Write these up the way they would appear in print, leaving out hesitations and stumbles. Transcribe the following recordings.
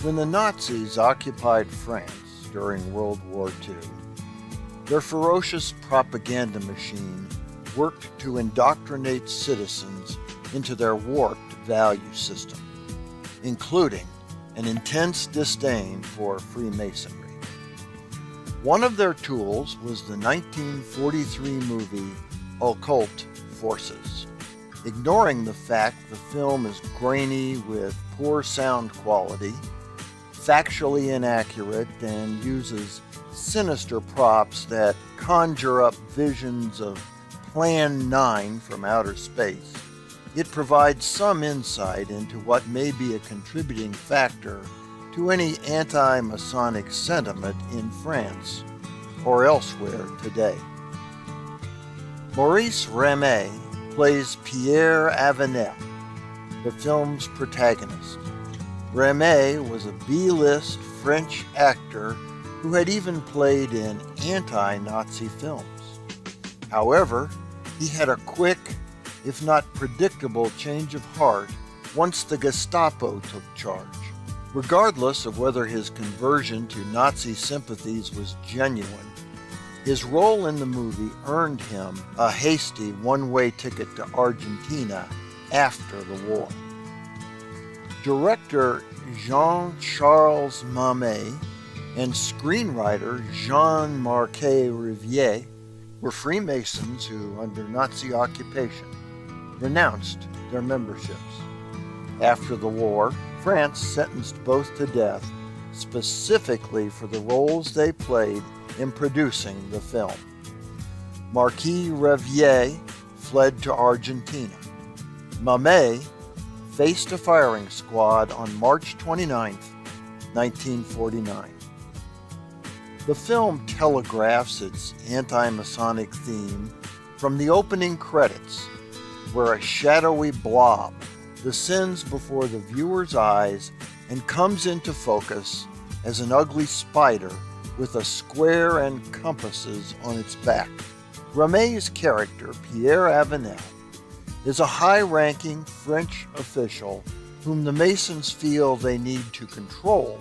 When the Nazis occupied France during World War II, their ferocious propaganda machine worked to indoctrinate citizens into their warped value system, including an intense disdain for Freemasonry. One of their tools was the 1943 movie Occult Forces. Ignoring the fact the film is grainy with poor sound quality, factually inaccurate, and uses sinister props that conjure up visions of Plan 9 from outer space, it provides some insight into what may be a contributing factor to any anti-Masonic sentiment in France or elsewhere today. Maurice Ramet plays Pierre Avenel, the film's protagonist. Ramet was a B-list French actor who had even played in anti-Nazi films. However, he had a quick, if not predictable, change of heart once the Gestapo took charge. Regardless of whether his conversion to Nazi sympathies was genuine, his role in the movie earned him a hasty one-way ticket to Argentina after the war. Director Jean-Charles Mamet and screenwriter Jean-Marc Riviere were Freemasons who, under Nazi occupation, renounced their memberships. After the war, France sentenced both to death specifically for the roles they played in producing the film. Marquis Riviere fled to Argentina. Mamet faced a firing squad on March 29, 1949. The film telegraphs its anti-Masonic theme from the opening credits, where a shadowy blob descends before the viewer's eyes and comes into focus as an ugly spider with a square and compasses on its back. Ramet's character, Pierre Avenel, is a high-ranking French official whom the Masons feel they need to control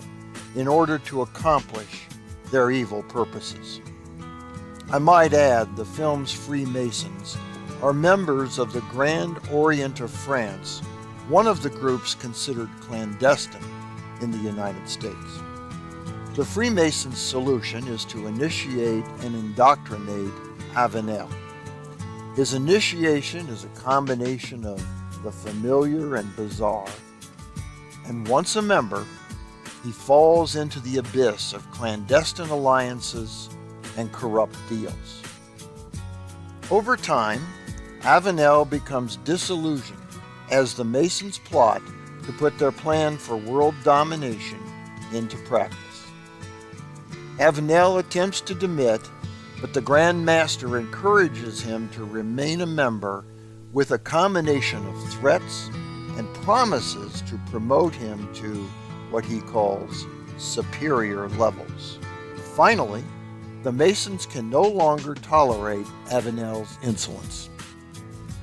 in order to accomplish their evil purposes. I might add, the film's Freemasons are members of the Grand Orient of France, one of the groups considered clandestine in the United States. The Freemasons' solution is to initiate and indoctrinate Avenel. His initiation is a combination of the familiar and bizarre, and once a member, he falls into the abyss of clandestine alliances and corrupt deals. Over time, Avenel becomes disillusioned as the Masons plot to put their plan for world domination into practice. Avenel attempts to demit, but the Grand Master encourages him to remain a member with a combination of threats and promises to promote him to what he calls superior levels. Finally, the Masons can no longer tolerate Avenel's insolence.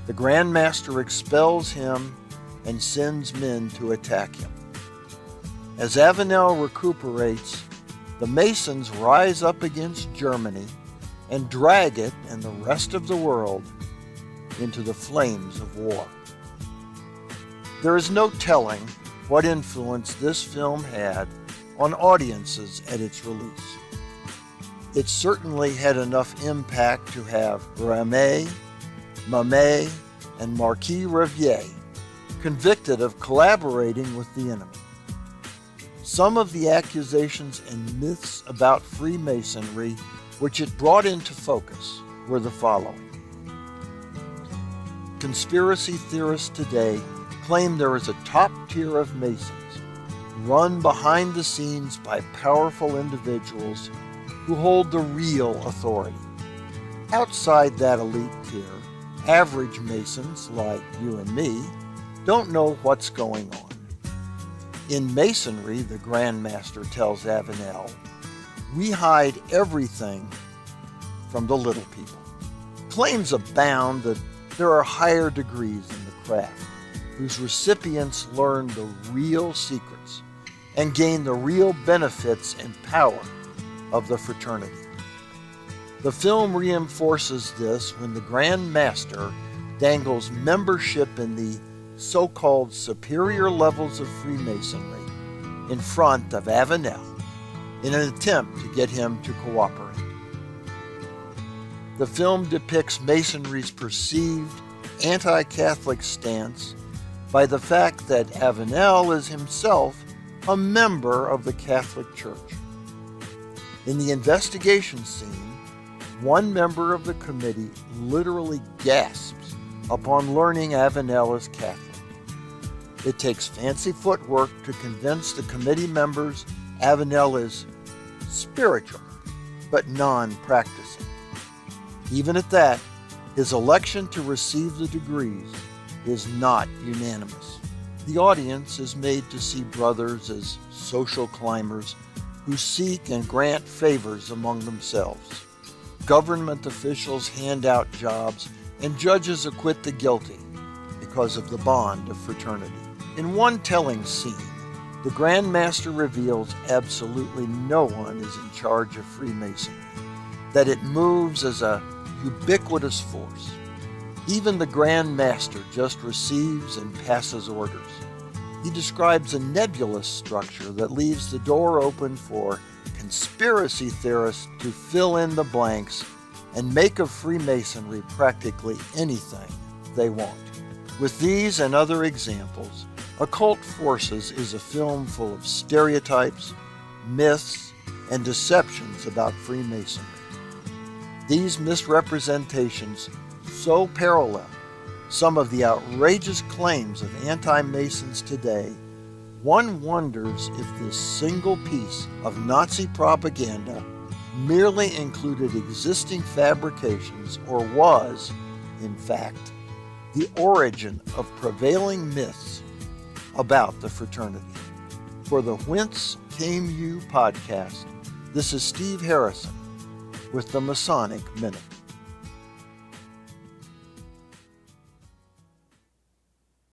The Grand Master expels him and sends men to attack him. As Avenel recuperates, the Masons rise up against Germany and drag it and the rest of the world into the flames of war. There is no telling what influence this film had on audiences at its release. It certainly had enough impact to have Ramet, Mamet, and Marquis Riviere convicted of collaborating with the enemy. Some of the accusations and myths about Freemasonry which it brought into focus were the following. Conspiracy theorists today claim there is a top tier of Masons run behind the scenes by powerful individuals who hold the real authority. Outside that elite tier, average Masons like you and me don't know what's going on. In Masonry, the Grand Master tells Avenel, we hide everything from the little people. Claims abound that there are higher degrees in the craft, whose recipients learn the real secrets and gain the real benefits and power of the fraternity. The film reinforces this when the Grand Master dangles membership in the so-called superior levels of Freemasonry in front of Avenel in an attempt to get him to cooperate. The film depicts Masonry's perceived anti-Catholic stance by the fact that Avenel is himself a member of the Catholic Church. In the investigation scene, one member of the committee literally gasps upon learning Avenel is Catholic. It takes fancy footwork to convince the committee members Avenel is spiritual, but non-practicing. Even at that, his election to receive the degrees is not unanimous. The audience is made to see brothers as social climbers who seek and grant favors among themselves. Government officials hand out jobs, and judges acquit the guilty because of the bond of fraternity. In one telling scene, the Grand Master reveals absolutely no one is in charge of Freemasonry, that it moves as a ubiquitous force. Even the Grand Master just receives and passes orders. He describes a nebulous structure that leaves the door open for conspiracy theorists to fill in the blanks and make of Freemasonry practically anything they want. With these and other examples, Occult Forces is a film full of stereotypes, myths, and deceptions about Freemasonry. These misrepresentations so parallel some of the outrageous claims of anti-Masons today, one wonders if this single piece of Nazi propaganda merely included existing fabrications or was, in fact, the origin of prevailing myths about the fraternity. For the Whence Came You podcast, this is Steve Harrison with the Masonic Minute.